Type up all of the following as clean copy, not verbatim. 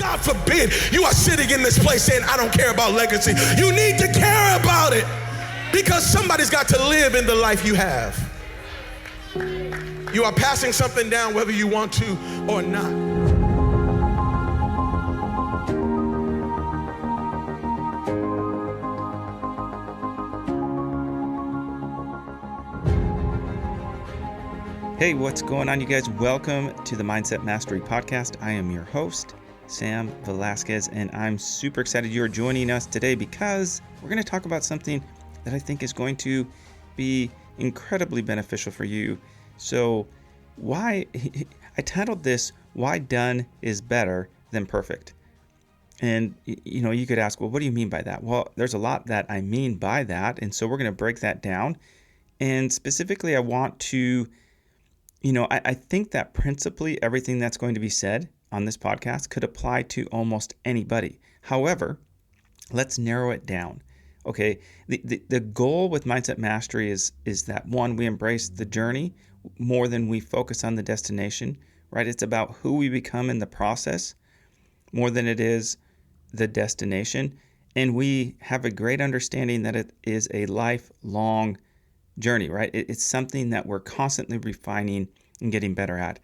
God forbid you are sitting in this place saying, I don't care about legacy. You need to care about it because somebody's got to live in the life you have. You are passing something down whether you want to or not. Hey, what's going on, you guys? Welcome to the Mindset Mastery Podcast. I am your host, Sam Velasquez, and I'm super excited you're joining us today because we're going to talk about something that I think is going to be incredibly beneficial for you. So I titled this, Why Done is Better Than Perfect. And, you could ask, well, what do you mean by that? Well, there's a lot that I mean by that, and so we're going to break that down. And specifically, I want to I think that principally everything that's going to be said on this podcast could apply to almost anybody. However, let's narrow it down. Okay, the goal with Mindset Mastery is that, one, we embrace the journey more than we focus on the destination, right? It's about who we become in the process more than it is the destination. And we have a great understanding that it is a lifelong journey, right? It's something that we're constantly refining and getting better at.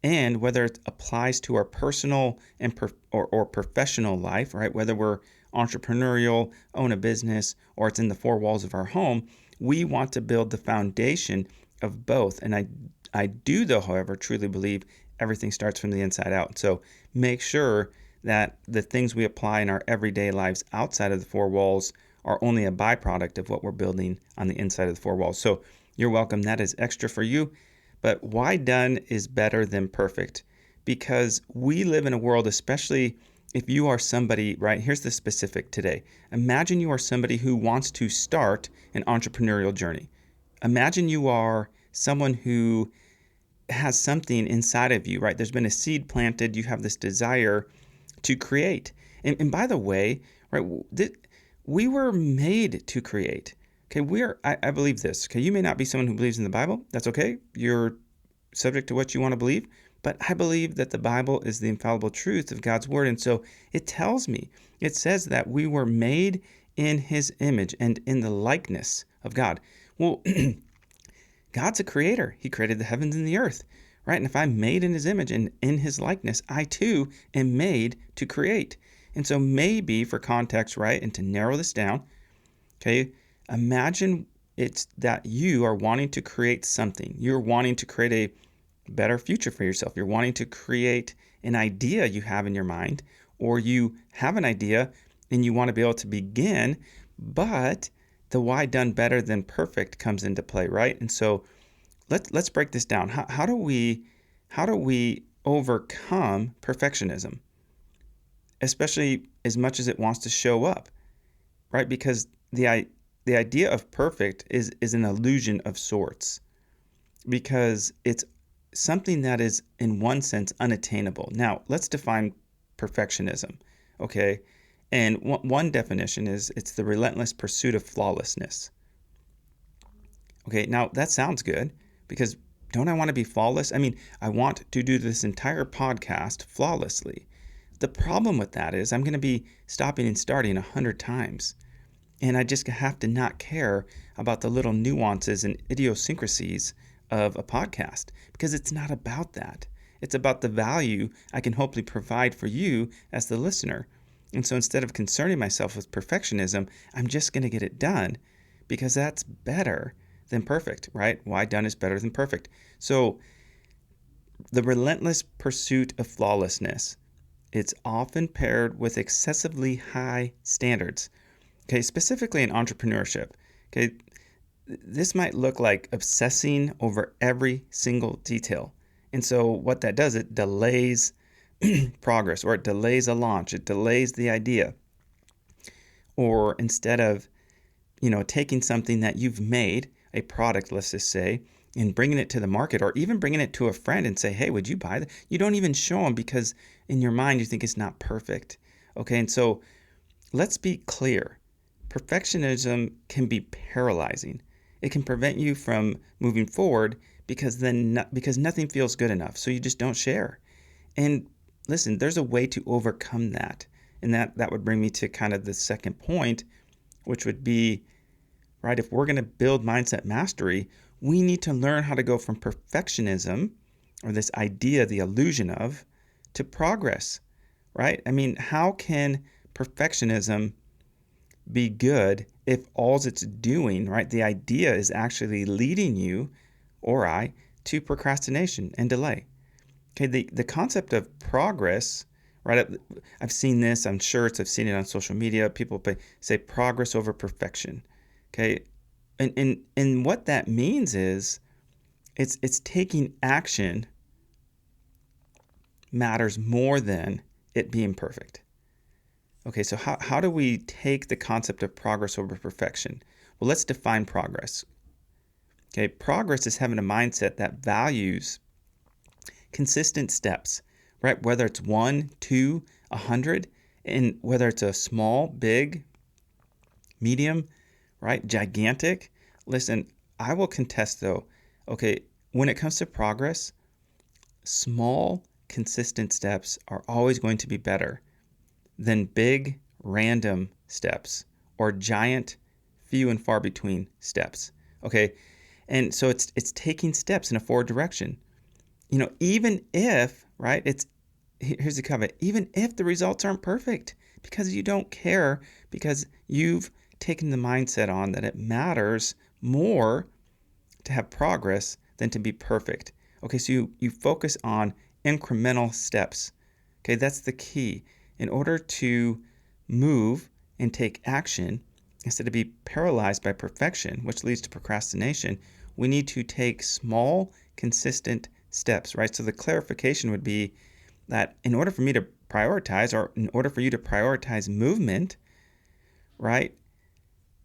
And whether it applies to our personal and or professional life, right? Whether we're entrepreneurial, own a business, or it's in the four walls of our home, we want to build the foundation of both. And I do, though, however, truly believe everything starts from the inside out. So make sure that the things we apply in our everyday lives outside of the four walls are only a byproduct of what we're building on the inside of the four walls. So you're welcome. That is extra for you. But why done is better than perfect? Because we live in a world, especially if you are somebody, right? Here's the specific today. Imagine you are somebody who wants to start an entrepreneurial journey. Imagine you are someone who has something inside of you, right? There's been a seed planted. You have this desire to create. And by the way, right, we were made to create. Okay, I believe this. Okay, you may not be someone who believes in the Bible. That's okay. You're subject to what you want to believe. But I believe that the Bible is the infallible truth of God's word. And so it tells me, it says that we were made in his image and in the likeness of God. Well, God's a creator. He created the heavens and the earth, right? And if I'm made in his image and in his likeness, I too am made to create. And so maybe for context, right, and to narrow this down, okay, imagine it's that you are wanting to create something. You're wanting to create a better future for yourself. You're wanting to create an idea you have in your mind, or you have an idea and you want to be able to begin, but the why done better than perfect comes into play, right? And so let's break this down. How do we overcome perfectionism? Especially as much as it wants to show up, right? Because the idea of perfect is an illusion of sorts, because it's something that is, in one sense, unattainable. Now, let's define perfectionism, okay? And one definition is it's the relentless pursuit of flawlessness. Okay, now that sounds good, because don't I want to be flawless? I mean, I want to do this entire podcast flawlessly. The problem with that is I'm going to be stopping and starting 100 times. And I just have to not care about the little nuances and idiosyncrasies of a podcast, because it's not about that. It's about the value I can hopefully provide for you as the listener. And so instead of concerning myself with perfectionism, I'm just going to get it done, because that's better than perfect, right? Why done is better than perfect. So the relentless pursuit of flawlessness, it's often paired with excessively high standards. Okay, specifically in entrepreneurship. Okay, this might look like obsessing over every single detail. And so what that does, it delays progress, or it delays a launch, it delays the idea. Or instead of, taking something that you've made, a product, let's just say, and bringing it to the market, or even bringing it to a friend and say, hey, would you buy that? You don't even show them, because in your mind, you think it's not perfect. Okay, and so let's be clear. Perfectionism can be paralyzing. It can prevent you from moving forward because nothing feels good enough. So you just don't share. And listen, there's a way to overcome that. And that would bring me to kind of the second point, which would be, right, if we're going to build mindset mastery, we need to learn how to go from perfectionism, or this idea, the illusion of, to progress, right? I mean, how can perfectionism be good if all it's doing, right, the idea is actually leading you or I to procrastination and delay? Okay, the concept of progress, right? I've seen this, I'm sure I've seen it on social media. People say progress over perfection. Okay, and what that means is it's taking action matters more than it being perfect. Okay, so how do we take the concept of progress over perfection? Well, let's define progress. Okay, progress is having a mindset that values consistent steps, right? Whether it's 1, 2, 100, and whether it's a small, big, medium, right, gigantic. Listen, I will contest though, okay, when it comes to progress, small, consistent steps are always going to be better than big, random steps or giant, few and far between steps. Okay, and so it's taking steps in a forward direction. You know, even if, right, here's the caveat, even if the results aren't perfect, because you don't care, because you've taken the mindset on that it matters more to have progress than to be perfect. Okay, so you focus on incremental steps. Okay, that's the key. In order to move and take action, instead of be paralyzed by perfection, which leads to procrastination, we need to take small, consistent steps, right? So the clarification would be that in order for me to prioritize, or in order for you to prioritize movement, right,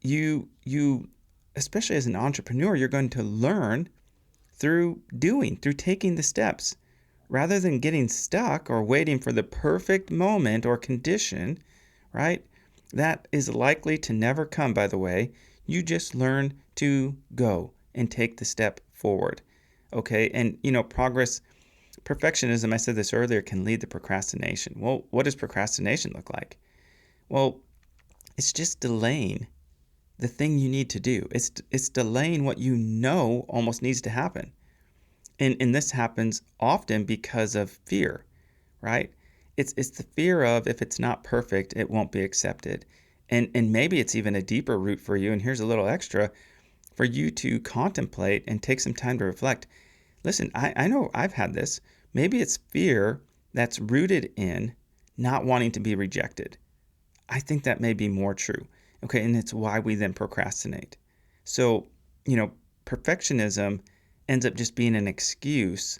you especially as an entrepreneur, you're going to learn through doing, through taking the steps, rather than getting stuck or waiting for the perfect moment or condition, right? That is likely to never come, by the way. You just learn to go and take the step forward. Okay, and perfectionism, I said this earlier, can lead to procrastination. Well, what does procrastination look like? Well, it's just delaying the thing you need to do. It's delaying what you know almost needs to happen. And this happens often because of fear, right? It's the fear of, if it's not perfect, it won't be accepted. And maybe it's even a deeper root for you. And here's a little extra for you to contemplate and take some time to reflect. Listen, I know I've had this. Maybe it's fear that's rooted in not wanting to be rejected. I think that may be more true. Okay, and it's why we then procrastinate. So, perfectionism ends up just being an excuse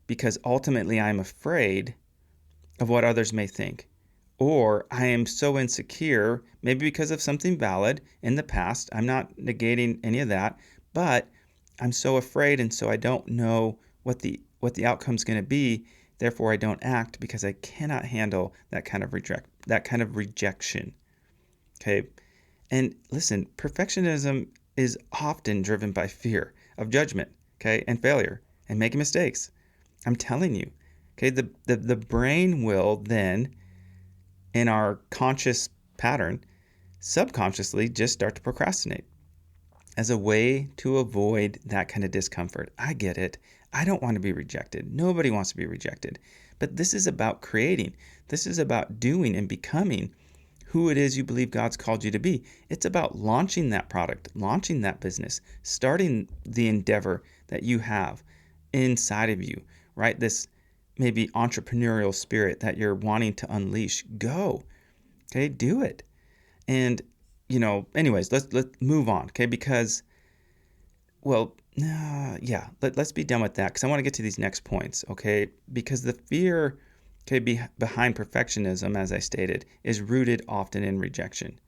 because ultimately I'm afraid of what others may think. Or I am so insecure, maybe because of something valid in the past. I'm not negating any of that, but I'm so afraid, and so I don't know what the outcome's going to be. Therefore, I don't act because I cannot handle that kind of rejection. Okay, and listen, perfectionism is often driven by fear of judgment, okay, and failure and making mistakes. I'm telling you, okay, the brain will then, in our conscious pattern, subconsciously just start to procrastinate as a way to avoid that kind of discomfort. I get it. I don't want to be rejected. Nobody wants to be rejected. But this is about creating. This is about doing and becoming who it is you believe God's called you to be. It's about launching that product, launching that business, starting the endeavor that you have inside of you, right? This maybe entrepreneurial spirit that you're wanting to unleash. Go. Okay, do it. And anyways, let's move on, okay? Because, let's be done with that, because I want to get to these next points, okay? Because the fear, okay, behind perfectionism, as I stated, is rooted often in rejection.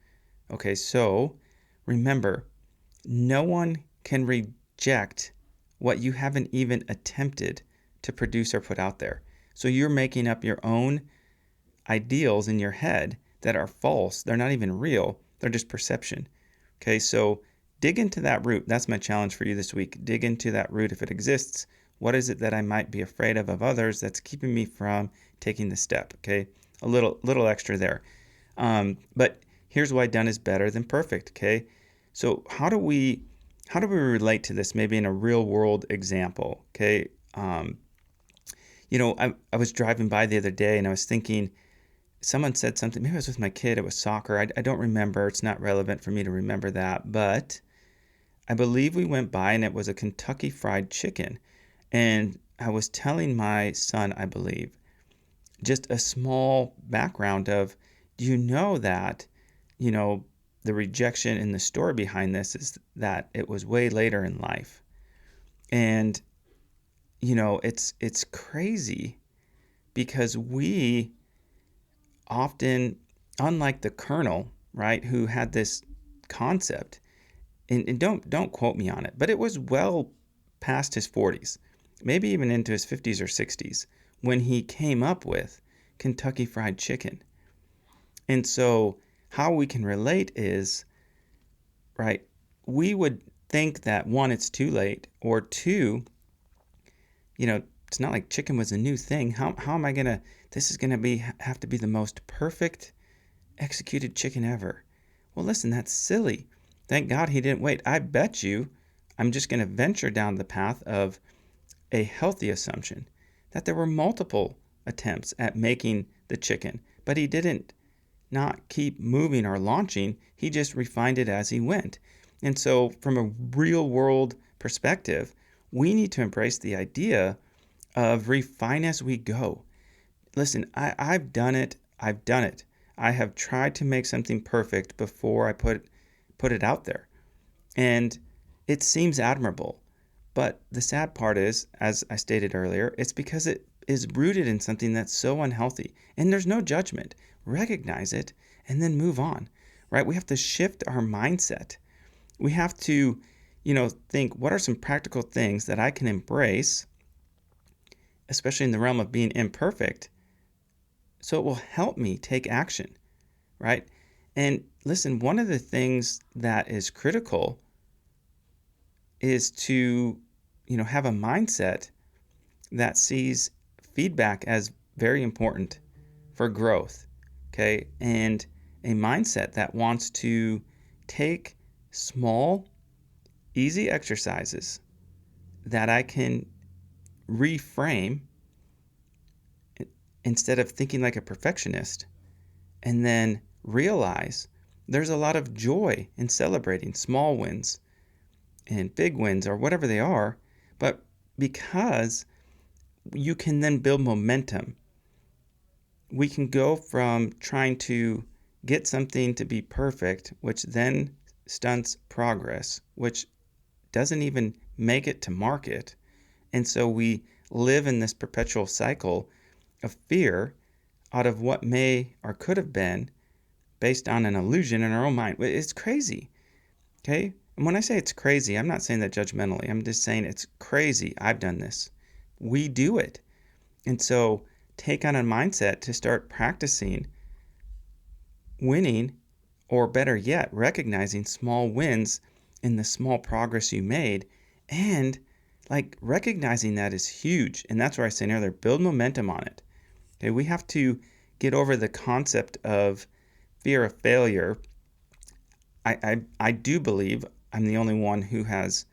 Okay, so remember, no one can reject what you haven't even attempted to produce or put out there. So you're making up your own ideals in your head that are false. They're not even real. They're just perception. Okay, so dig into that root. That's my challenge for you this week. Dig into that root. If it exists, What is it that I might be afraid of others that's keeping me from taking the step? Okay, a little extra there. But here's why done is better than perfect. Okay, so how do we relate to this? Maybe in a real world example. Okay, I was driving by the other day and I was thinking. Someone said something, maybe I was with my kid, it was soccer. I don't remember. It's not relevant for me to remember that. But I believe we went by and it was a Kentucky Fried Chicken. And I was telling my son, I believe, just a small background of, do you know that, the rejection in the story behind this is that it was way later in life. And, it's crazy because we often, unlike the colonel, right, who had this concept, and don't quote me on it, but it was well past his 40s, maybe even into his 50s or 60s, when he came up with Kentucky Fried Chicken. And so how we can relate is, right, we would think that one, it's too late, or two, it's not like chicken was a new thing. How am I gonna? This is gonna have to be the most perfect executed chicken ever. Well, listen, that's silly. Thank God he didn't wait. I bet you, I'm just gonna venture down the path of a healthy assumption that there were multiple attempts at making the chicken, but he didn't not keep moving or launching. He just refined it as he went. And so, from a real world perspective, we need to embrace the idea of refine as we go. Listen, I've done it. I have tried to make something perfect before I put it out there. And it seems admirable. But the sad part is, as I stated earlier, it's because it is rooted in something that's so unhealthy. And there's no judgment. Recognize it and then move on, right? We have to shift our mindset. We have to, think, what are some practical things that I can embrace, especially in the realm of being imperfect, so it will help me take action, right? And listen, one of the things that is critical is to, have a mindset that sees feedback as very important for growth, okay? And a mindset that wants to take small, easy exercises that I can reframe instead of thinking like a perfectionist, and then realize there's a lot of joy in celebrating small wins and big wins or whatever they are, but because you can then build momentum. We can go from trying to get something to be perfect, which then stunts progress, which doesn't even make it to market. And so we live in this perpetual cycle of fear out of what may or could have been based on an illusion in our own mind. It's crazy, okay? And when I say it's crazy, I'm not saying that judgmentally. I'm just saying it's crazy. I've done this. We do it. And so take on a mindset to start practicing winning, or better yet, recognizing small wins in the small progress you made, and recognizing that is huge. And that's where I said earlier, build momentum on it. Okay, we have to get over the concept of fear of failure. I do believe I'm the only one who has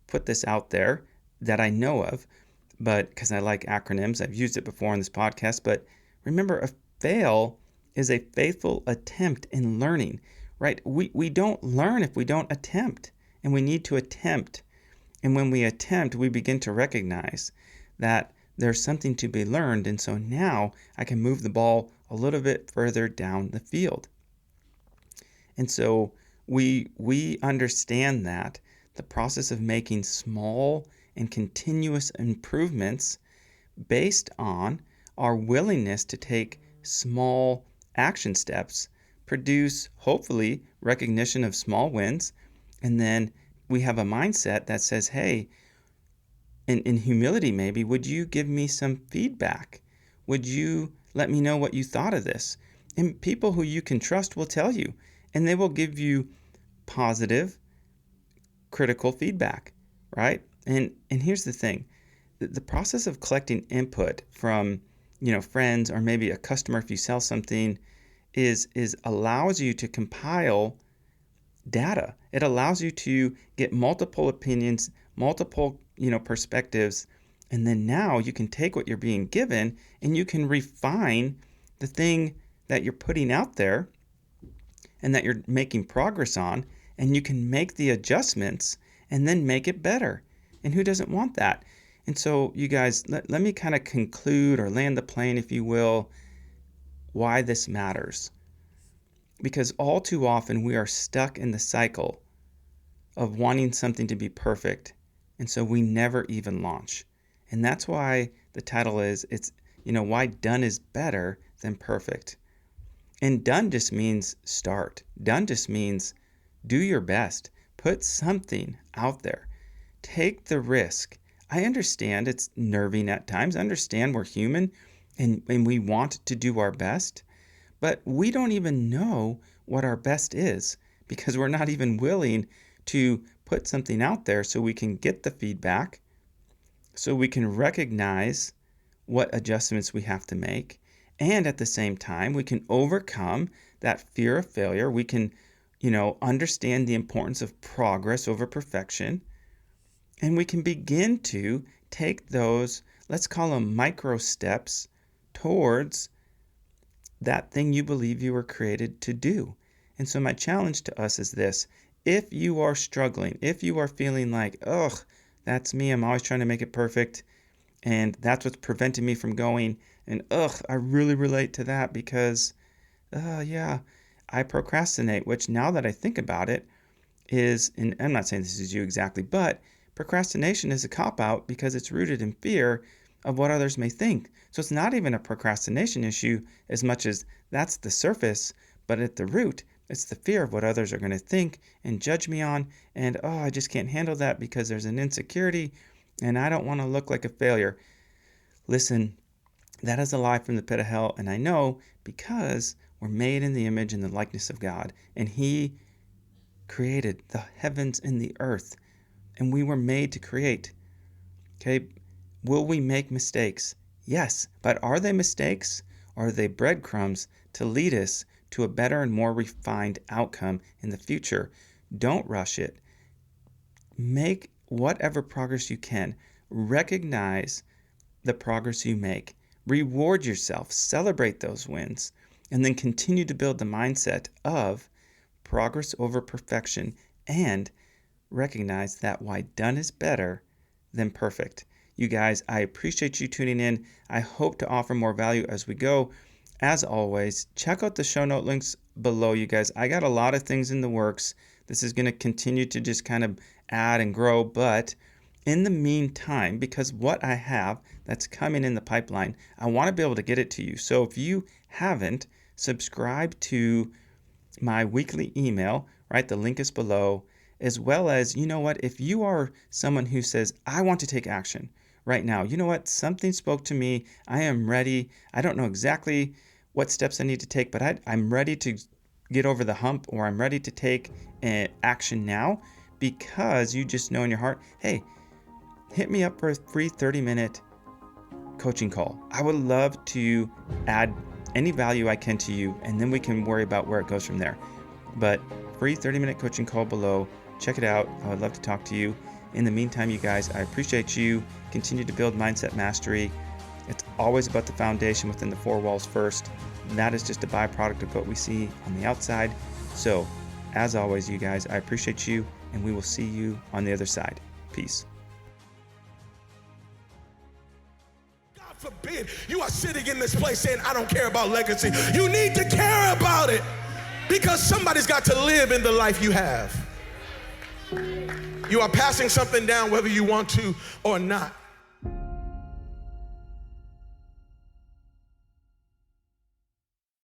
put this out there that I know of, but because I like acronyms, I've used it before on this podcast. But remember, a fail is a faithful attempt in learning, right? We don't learn if we don't attempt, and we need to attempt. And when we attempt, we begin to recognize that there's something to be learned. And so now I can move the ball a little bit further down the field. And so we understand that the process of making small and continuous improvements based on our willingness to take small action steps produce, hopefully, recognition of small wins. And then we have a mindset that says, hey, in humility maybe, would you give me some feedback? Would you let me know what you thought of this? And people who you can trust will tell you, and they will give you positive, critical feedback, right? And here's the thing. the process of collecting input from, friends or maybe a customer if you sell something is allows you to compile data. It allows you to get multiple opinions, multiple, perspectives, and then now you can take what you're being given and you can refine the thing that you're putting out there and that you're making progress on, and you can make the adjustments and then make it better. And who doesn't want that? And so you guys, let me kind of conclude or land the plane, if you will, why this matters. Because all too often we are stuck in the cycle of wanting something to be perfect. And so we never even launch. And that's why the title is, why done is better than perfect. And done just means start. Done just means do your best. Put something out there. Take the risk. I understand it's nerving at times. I understand we're human and we want to do our best. But we don't even know what our best is because we're not even willing to put something out there so we can get the feedback, so we can recognize what adjustments we have to make. And at the same time, we can overcome that fear of failure. We can, understand the importance of progress over perfection. And we can begin to take those, let's call them micro steps towards that thing you believe you were created to do. And so my challenge to us is this. If you are struggling, if you are feeling like, ugh, that's me, I'm always trying to make it perfect, and that's what's preventing me from going, and I really relate to that because, I procrastinate, which now that I think about it is, and I'm not saying this is you exactly, but procrastination is a cop-out because it's rooted in fear of what others may think. So it's not even a procrastination issue as much as that's the surface, but at the root, it's the fear of what others are going to think and judge me on, and I just can't handle that because there's an insecurity, and I don't want to look like a failure. Listen, that is a lie from the pit of hell, and I know because we're made in the image and the likeness of God, and He created the heavens and the earth, and we were made to create. Okay, will we make mistakes? Yes, but are they mistakes, or are they breadcrumbs to lead us to a better and more refined outcome in the future? Don't rush it. Make whatever progress you can. Recognize the progress you make. Reward yourself. Celebrate those wins. And then continue to build the mindset of progress over perfection and recognize that why done is better than perfect. You guys, I appreciate you tuning in. I hope to offer more value as we go. As always, check out the show note links below, you guys. I got a lot of things in the works. This is going to continue to just kind of add and grow, but in the meantime, because what I have that's coming in the pipeline, I want to be able to get it to you. So if you haven't, subscribe to my weekly email, right? The link is below, as well as, if you are someone who says, I want to take action right now, something spoke to me, I am ready. I don't know exactly what steps I need to take, but I'm ready to get over the hump, or I'm ready to take action now, because you just know in your heart, hey, hit me up for a free 30-minute coaching call. I would love to add any value I can to you, and then we can worry about where it goes from there. But free 30-minute coaching call below. Check it out. I would love to talk to you. In the meantime, you guys, I appreciate you. Continue to build mindset mastery. It's always about the foundation within the four walls first. That is just a byproduct of what we see on the outside. So, as always, you guys, I appreciate you, and we will see you on the other side. Peace. God forbid you are sitting in this place saying, I don't care about legacy. You need to care about it, because somebody's got to live in the life you have. You are passing something down whether you want to or not.